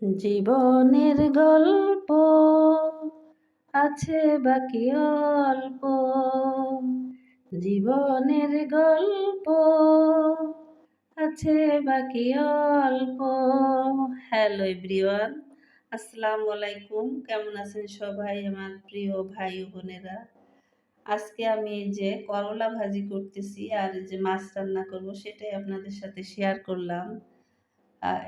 জীবনের গল্প আছে বাকি অল্প, জীবনের গল্প আছে বাকি অল্প। হ্যালো এভরিওয়ান, আসসালামু আলাইকুম। কেমন আছেন সবাই আমার প্রিয় ভাই ও বোনেরা? আজকে আমি এই যে করলা ভাজি করতেছি আর এই যে মাছ রান্না করব, সেটাই আপনাদের সাথে শেয়ার করলাম।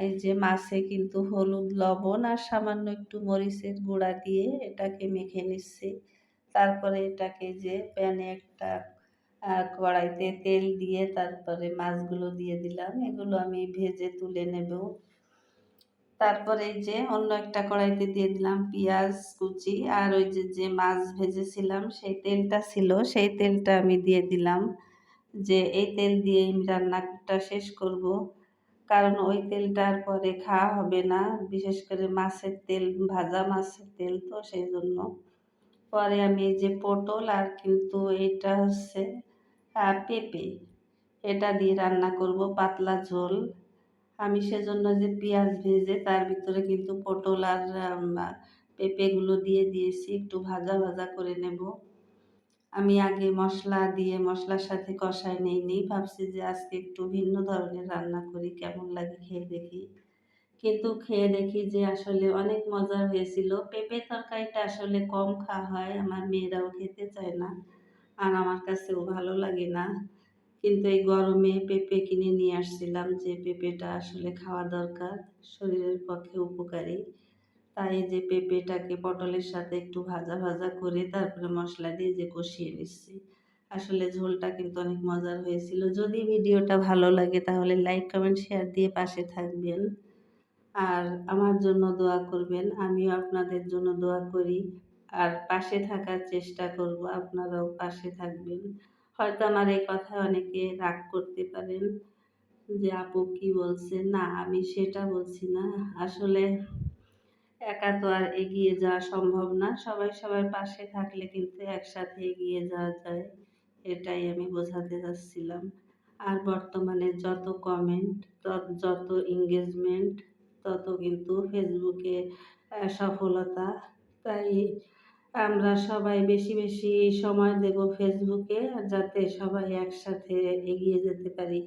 এই যে মাছে কিন্তু হলুদ, লবণ আর সামান্য একটু মরিচের গুঁড়া দিয়ে এটাকে মেখে নিচ্ছি। তারপরে এটাকে যে প্যানে একটা কড়াইতে তেল দিয়ে তারপরে মাছগুলো দিয়ে দিলাম। এগুলো আমি ভেজে তুলে নেব। তারপরে এই যে অন্য একটা কড়াইতে দিয়ে দিলাম পেঁয়াজ কুচি, আর ওই যে মাছ ভেজেছিলাম সেই তেলটা ছিল, সেই তেলটা আমি দিয়ে দিলাম। যে এই তেল দিয়েই রান্নাটা শেষ করব, কারণ ওই তেলটার পরে খাওয়া হবে না, বিশেষ করে মাছের তেল, ভাজা মাছের তেল, তো সেই জন্য পরে আমি এই যে পটল আর কিন্তু এটা হচ্ছে পেঁপে, এটা দিয়ে রান্না করব পাতলা ঝোল। আমি সেজন্য যে পেঁয়াজ ভেজে তার ভিতরে কিন্তু পটল আর পেঁপেগুলো দিয়ে দিয়েছি, একটু ভাজা ভাজা করে নেব। আমি আগে মশলা দিয়ে মশলার সাথে কষায় নেই, ভাবছি যে আজকে একটু ভিন্ন ধরনের রান্না করি, কেমন লাগে খেয়ে দেখি। কিন্তু খেয়ে দেখি যে আসলে অনেক মজার হয়েছিল। পেঁপে তরকারিটা আসলে কম খাওয়া হয়, আমার মেয়েরাও খেতে চায় না, আর আমার কাছেও ভালো লাগে না। কিন্তু এই গরমে পেঁপে কিনে নিয়ে আসছিলাম, যে পেঁপেটা আসলে খাওয়া দরকার, শরীরের পক্ষে উপকারী। তাই যে পেঁপেটাকে পটলের সাথে একটু ভাজা ভাজা করে তারপরে মশলা দিয়ে যে কষিয়ে নিচ্ছি। আসলে ঝোলটা কিন্তু অনেক মজার হয়েছিল। যদি ভিডিওটা ভালো লাগে তাহলে লাইক কমেন্ট শেয়ার দিয়ে পাশে থাকবেন, আর আমার জন্য দোয়া করবেন। আমিও আপনাদের জন্য দোয়া করি, আর পাশে থাকার চেষ্টা করব, আপনারাও পাশে থাকবেন। হয়তো আমার এই কথা অনেকে রাগ করতে পারেন যে আপু কি বলছে, না আমি সেটা বলছি না। আসলে একা তো আর এগিয়ে যাওয়া সম্ভব না, সবাই সবার পাশে থাকলে কিন্তু একসাথে এগিয়ে যাওয়া যায়, এটাই আমি বোঝাতে চাচ্ছিলাম। আর বর্তমানে যত কমেন্ট, যত এঙ্গেজমেন্ট, তত কিন্তু ফেসবুকে সফলতা। তাই আমরা সবাই বেশি বেশি সময় দেব ফেসবুকে, যাতে সবাই একসাথে এগিয়ে যেতে পারি।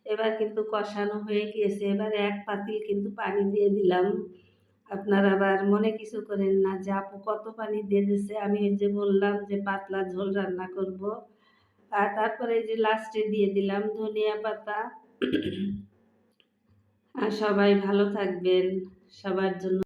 এবার কিন্তু কষানো হয়ে গিয়েছে, এবার এক পাতিল কিন্তু পানি দিয়ে দিলাম। আপনারা আবার মনে কিছু করেন না যে আপু কত পানি দিয়ে দিচ্ছে। আমি ওই যে বললাম যে পাতলা ঝোল রান্না করব। আর তারপরে এই যে লাস্টে দিয়ে দিলাম ধনিয়া পাতা। আর সবাই ভালো থাকবেন, সবার জন্য